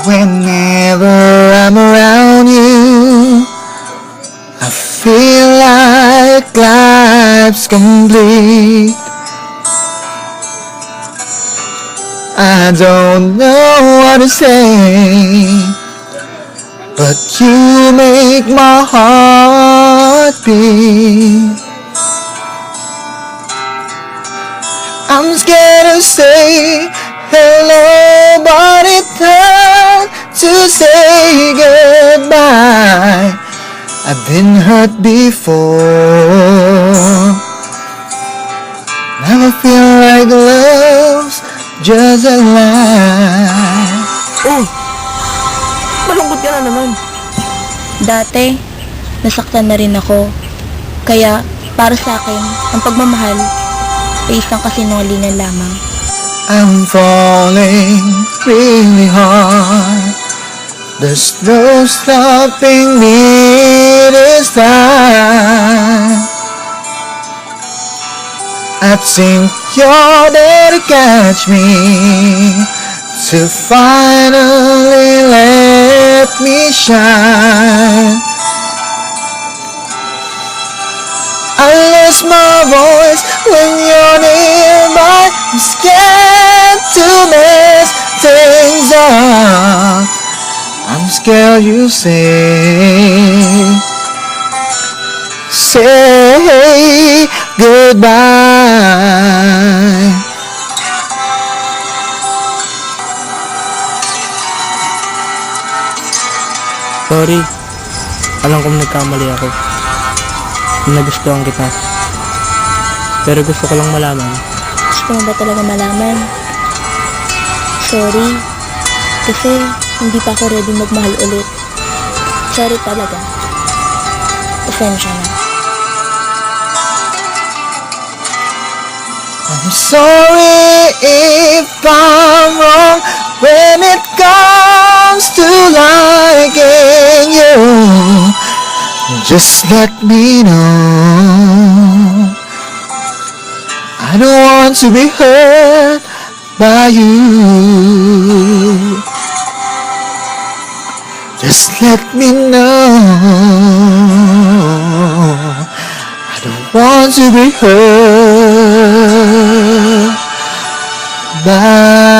Whenever I'm around you, I feel like life's complete. I don't know what to say, but you make my heart beat. I'm scared to say hello, but it's hard to say goodbye. I've been hurt before. Now I feel like love's just a lie. Oh! Malungkot ka na naman. Dati, nasaktan na rin ako. Kaya, para sa akin, ang pagmamahal ay isang kasinungalingan lamang. I'm falling really hard. There's no stopping me this time. I think you're there to catch me, to finally let me shine. I lost my voice when you're nearby. I'm scared to mess things up. I'm scared you say goodbye. Sorry. Alam kong nagkamali ako. Nagustuhan kita. Pero gusto ko lang malaman. Gusto mo ba talaga malaman? Sorry. Kasi hindi pa ako ready magmahal ulit. Sorry talaga. Pasensya na. I'm sorry if I'm wrong when it comes to liking you. Just let me know. I don't want to be hurt by you. Just let me know. I don't want to be hurt by